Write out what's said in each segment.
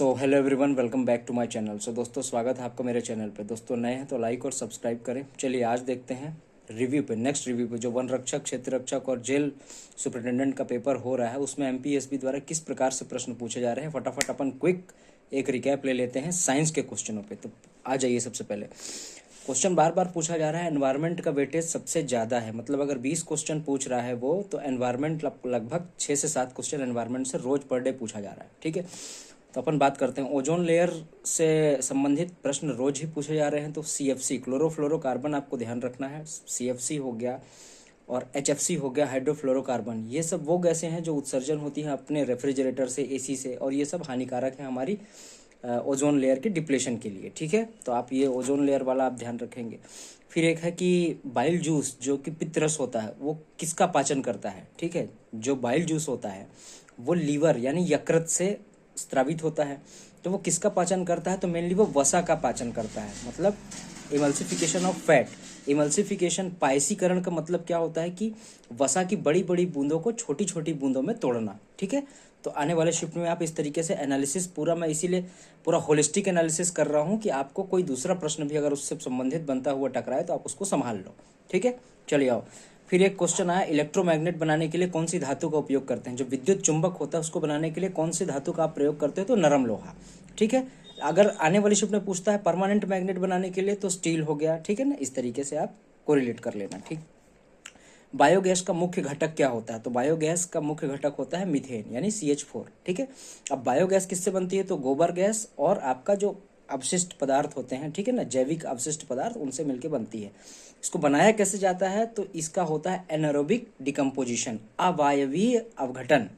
So hello everyone, welcome back to my channel. So दोस्तों, स्वागत है आपका मेरे चैनल पे। दोस्तों नए हैं तो लाइक और सब्सक्राइब करें। चलिए आज देखते हैं रिव्यू पे, नेक्स्ट रिव्यू पे जो वन रक्षक, क्षेत्र रक्षक और जेल सुपरिटेंडेंट का पेपर हो रहा है उसमें एमपीएसबी द्वारा किस प्रकार से प्रश्न पूछे जा रहे हैं। फटाफट अपन क्विक एक रिकैप ले लेते हैं साइंस के क्वेश्चनों पे। तो आ जाइए, सबसे पहले क्वेश्चन बार बार पूछा जा रहा है, एनवायरनमेंट का वेटेज सबसे ज़्यादा है। मतलब अगर 20 क्वेश्चन पूछ रहा है वो, तो एनवायरनमेंट लगभग 6 से 7 क्वेश्चन एनवायरनमेंट से रोज पर डे पूछा जा रहा है। ठीक है, तो अपन बात करते हैं ओजोन लेयर से संबंधित प्रश्न रोज ही पूछे जा रहे हैं। तो सीएफसी, क्लोरोफ्लोरोकार्बन, आपको ध्यान रखना है। सीएफसी हो गया और एचएफसी हो गया, हाइड्रोफ्लोरोकार्बन। ये सब वो गैसें हैं जो उत्सर्जन होती हैं अपने रेफ्रिजरेटर से, एसी से, और ये सब हानिकारक है हमारी ओजोन लेयर के डिप्लेशन के लिए। ठीक है, तो आप ये ओजोन लेयर वाला आप ध्यान रखेंगे। फिर एक है कि बाइल जूस जो कि पित्तरस होता है वो किसका पाचन करता है। ठीक है, जो बाइल जूस होता है वो लीवर यानी यकृत से स्त्रावित होता है। तो वो किसका पाचन करता है? तो मेनली वो वसा का पाचन करता है। मतलब इमल्सिफिकेशन ऑफ फैट। इमल्सिफिकेशन, पायसीकरण का मतलब क्या होता है कि वसा की बड़ी बड़ी बूंदों को छोटी छोटी बूंदों में तोड़ना। ठीक है, तो आने वाले शिफ्ट में आप इस तरीके से एनालिसिस पूरा, मैं इसीलिए पूरा होलिस्टिक एनालिसिस कर रहा हूँ कि आपको कोई दूसरा प्रश्न भी अगर उससे संबंधित बनता हुआ टकराए तो आप उसको संभाल लो। ठीक है, चलिए आओ। फिर एक क्वेश्चन आया, इलेक्ट्रोमैग्नेट बनाने के लिए कौन सी धातु का उपयोग करते हैं। जो विद्युत चुंबक होता है उसको बनाने के लिए कौन सी धातु का आप प्रयोग करते हो? तो नरम लोहा। ठीक है, अगर आने वाली शिफ्ट में पूछता है परमानेंट मैग्नेट बनाने के लिए तो स्टील हो गया। ठीक है ना, इस तरीके से आप कोरिलेट कर लेना। ठीक, बायोगैस का मुख्य घटक क्या होता है? तो बायोगैस का मुख्य घटक होता है मीथेन यानी CH4। ठीक है, अब बायोगैस किससे बनती है? तो गोबर गैस और आपका जो अवशिष्ट पदार्थ होते हैं, ठीक है ना, जैविक अवशिष्ट पदार्थ, उनसे मिलकर बनती है। इसको बनाया कैसे जाता है? तो इसका होता है एनारोबिक डिकम्पोजिशन, अवायवीय अवघटन।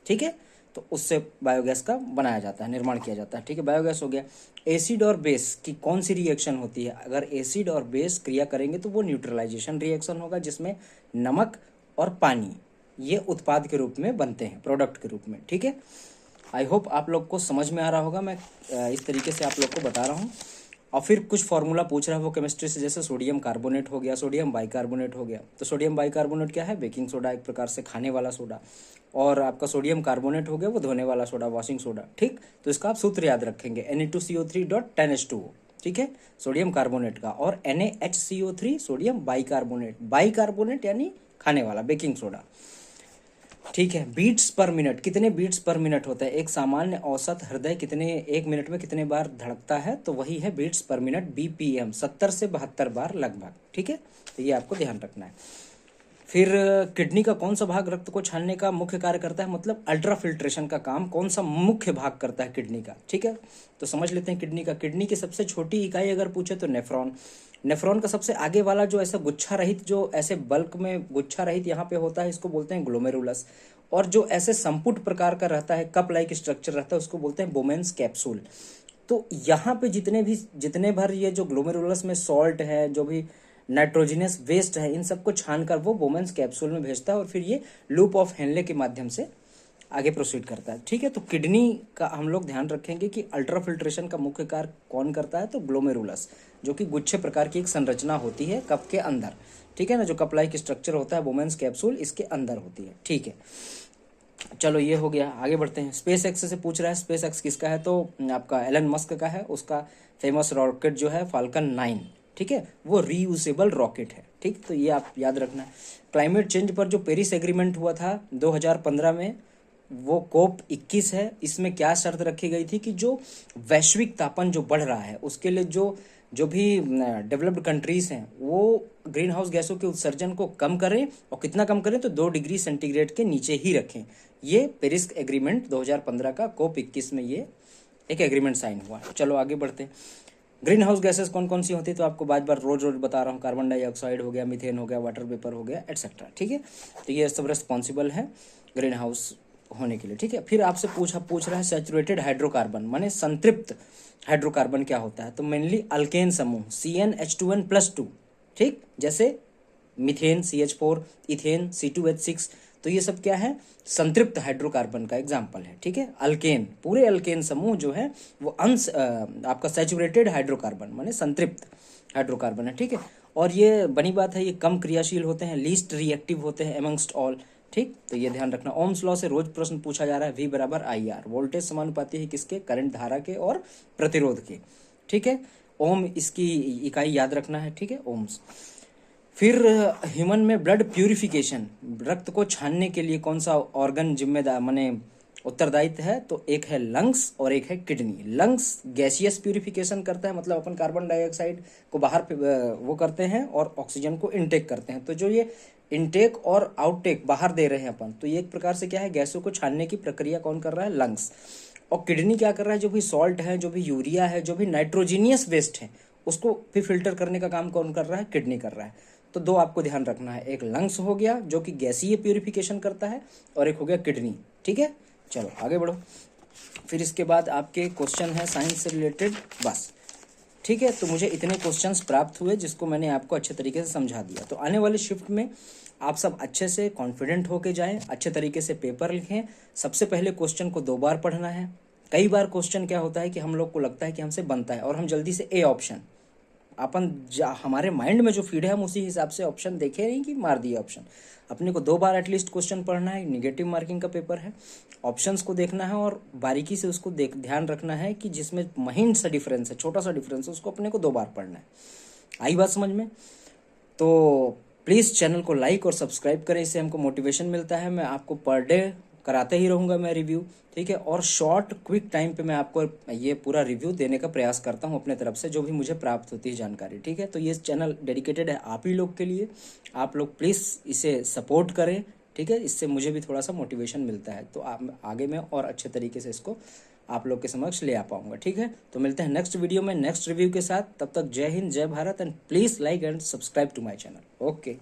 ठीक है, तो उससे बायोगैस का बनाया जाता है, निर्माण किया जाता है। ठीक है, बायोगैस हो गया। एसिड और बेस की कौन सी रिएक्शन होती है? अगर एसिड और बेस क्रिया करेंगे तो वो न्यूट्रलाइजेशन रिएक्शन होगा, जिसमें नमक और पानी ये उत्पाद के रूप में बनते हैं, प्रोडक्ट के रूप में। ठीक है, आई होप आप लोग को समझ में आ रहा होगा। मैं इस तरीके से आप लोग को बता रहा हूँ। और फिर कुछ फार्मूला पूछ रहा है वो केमिस्ट्री से, जैसे सोडियम कार्बोनेट हो गया, सोडियम बाइकार्बोनेट हो गया। तो सोडियम बाइकार्बोनेट क्या है? बेकिंग सोडा, एक प्रकार से खाने वाला सोडा। और आपका सोडियम कार्बोनेट हो गया वो धोने वाला सोडा, वॉशिंग सोडा। ठीक, तो इसका आप सूत्र याद रखेंगे, Na2CO3.10H2O। ठीक है, सोडियम कार्बोनेट का। और NaHCO3 सोडियम बाइकार्बोनेट, बाइकार्बोनेट यानी खाने वाला, बेकिंग सोडा। ठीक है, बीट्स पर मिनट, कितने बीट्स पर मिनट होता है? एक सामान्य औसत हृदय कितने, एक मिनट में कितने बार धड़कता है? तो वही है बीट्स पर मिनट, BPM, 70 से 72 बार लगभग। ठीक है, तो ये आपको ध्यान रखना है। फिर किडनी का कौन सा भाग रक्त को छानने का मुख्य कार्य करता है? मतलब अल्ट्रा फिल्ट्रेशन का काम कौन सा मुख्य भाग करता है किडनी का? ठीक है, तो समझ लेते हैं किडनी का। किडनी की सबसे छोटी इकाई अगर पूछे तो नेफ्रॉन। नेफ्रॉन का सबसे आगे वाला जो ऐसा गुच्छा रहित, जो ऐसे बल्क में गुच्छा रहित यहाँ पे होता है, इसको बोलते हैं ग्लोमेरुलस। और जो ऐसे संपुट प्रकार का रहता है, कप लाइक स्ट्रक्चर रहता है, उसको बोलते हैं बोमेन्स कैप्सूल। तो यहाँ पे जितने भर ये जो ग्लोमेरुलस में सॉल्ट है, जो भी नाइट्रोजिनस वेस्ट है, इन सबको छानकर वो बोमेन्स कैप्सूल में भेजता है और फिर ये लूप ऑफ हेनले के माध्यम से आगे प्रोसीड करता है। ठीक है, तो किडनी का हम लोग ध्यान रखेंगे कि अल्ट्रा फिल्ट्रेशन का मुख्य कार्य कौन करता है? तो ग्लोमेरुलस, जो कि गुच्छे प्रकार की एक संरचना होती है कप के अंदर। ठीक है ना, जो कप लाइक स्ट्रक्चर होता है, बोमेन्स कैप्सूल इसके अंदर होती है। ठीक है, चलो ये हो गया, आगे बढ़ते हैं। स्पेस एक्स से पूछ रहा है, स्पेस एक्स किसका है? तो आपका एलन मस्क का है। उसका फेमस रॉकेट जो है फाल्कन 9, ठीक है, वो रीयूजेबल रॉकेट है। ठीक, तो ये आप याद रखना है। क्लाइमेट चेंज पर जो पेरिस एग्रीमेंट हुआ था 2015 में, वो COP 21 है। इसमें क्या शर्त रखी गई थी कि जो वैश्विक तापन जो बढ़ रहा है उसके लिए जो जो भी डेवलप्ड कंट्रीज हैं वो ग्रीन हाउस गैसों के उत्सर्जन को कम करें, और कितना कम करें? तो 2 डिग्री सेंटीग्रेड के नीचे ही रखें। ये पेरिस एग्रीमेंट 2015 का COP 21 में ये एक एग्रीमेंट साइन हुआ। चलो आगे बढ़ते हैं। ग्रीन हाउस गैसेस कौन कौन सी होती है? तो आपको बार बार रोज बता रहा हूँ, कार्बन डाइऑक्साइड हो गया, मीथेन हो गया, वाटर वेपर हो गया, एटसेट्रा। ठीक है, तो ये सब रेस्पॉन्सिबल है ग्रीन हाउस होने के लिए। ठीक है, फिर आपसे पूछ रहा है सैचुरेटेड हाइड्रोकार्बन माने संतृप्त हाइड्रोकार्बन क्या होता है? तो मेनली अल्केन समूह, CnH2n+2। ठीक, जैसे मीथेन CH4, इथेन C2H6। तो ये सब क्या है? संतृप्त हाइड्रोकार्बन का एग्जाम्पल है। ठीक है, अल्केन, पूरे अल्केन समूह जो है वो आपका सैचुरेटेड हाइड्रोकार्बन माने संतृप्त हाइड्रोकार्बन है। ठीक है, और ये बनी बात है, ये कम क्रियाशील होते हैं, लीस्ट रिएक्टिव होते हैं एमंगस्ट ऑल। ठीक, तो ये ध्यान रखना। ओम्स लॉ से रोज प्रश्न पूछा जा रहा है, V बराबर IR, वोल्टेज समानुपाती है किसके, करंट, धारा के और प्रतिरोध के, ठीक है। ओम इसकी इकाई याद रखना है, ठीक है, ओम्स। फिर ह्यूमन में ब्लड प्यूरिफिकेशन, रक्त को छानने के लिए कौन सा ऑर्गन जिम्मेदार माने उत्तरदायित्व है, तो एक है लंग्स और एक है किडनी। लंग्स गैसियस प्यूरिफिकेशन करता है, मतलब अपन कार्बन डाइऑक्साइड को बाहर वो करते हैं और ऑक्सीजन को इनटेक करते हैं। तो जो ये इनटेक और आउटटेक बाहर दे रहे हैं अपन, तो ये एक प्रकार से क्या है, गैसों को छानने की प्रक्रिया कौन कर रहा है, लंग्स। और किडनी क्या कर रहा है, जो भी सॉल्ट है, जो भी यूरिया है, जो भी नाइट्रोजीनियस वेस्ट है, उसको भी फिल्टर करने का काम कौन कर रहा है, किडनी कर रहा है। तो दो आपको ध्यान रखना है, एक लंग्स हो गया जो कि गैसीय प्यूरिफिकेशन करता है, और एक हो गया किडनी, ठीक है। चलो आगे बढ़ो। फिर इसके बाद आपके क्वेश्चन है साइंस से रिलेटेड, बस, ठीक है। तो मुझे इतने क्वेश्चंस प्राप्त हुए जिसको मैंने आपको अच्छे तरीके से समझा दिया। तो आने वाले शिफ्ट में आप सब अच्छे से कॉन्फिडेंट होके जाएं, अच्छे तरीके से पेपर लिखें। सबसे पहले क्वेश्चन को 2 बार पढ़ना है। कई बार क्वेश्चन क्या होता है कि हम लोग को लगता है कि हमसे बनता है और हम जल्दी से ए ऑप्शन, अपन हमारे माइंड में जो फीड है हम उसी हिसाब से ऑप्शन देखे नहीं कि मार दिए ऑप्शन। अपने को 2 बार एटलीस्ट क्वेश्चन पढ़ना है, निगेटिव मार्किंग का पेपर है, ऑप्शंस को देखना है और बारीकी से उसको ध्यान रखना है कि जिसमें महीन सा डिफरेंस है, छोटा सा डिफरेंस है, उसको अपने को 2 बार पढ़ना है। आई बात समझ में? तो प्लीज़ चैनल को लाइक और सब्सक्राइब करें, इससे हमको मोटिवेशन मिलता है। मैं आपको पर डे कराते ही रहूँगा मैं रिव्यू, ठीक है। और शॉर्ट क्विक टाइम पे मैं आपको ये पूरा रिव्यू देने का प्रयास करता हूँ अपने तरफ से, जो भी मुझे प्राप्त होती है जानकारी, ठीक है। तो ये चैनल डेडिकेटेड है आप ही लोग के लिए, आप लोग प्लीज़ इसे सपोर्ट करें, ठीक है। इससे मुझे भी थोड़ा सा मोटिवेशन मिलता है, तो आप आगे में और अच्छे तरीके से इसको आप लोग के समक्ष ले आ पाऊंगा, ठीक है। तो मिलते हैं नेक्स्ट वीडियो में नेक्स्ट रिव्यू के साथ। तब तक जय हिंद, जय Bharat, and please like and subscribe to my channel. Okay.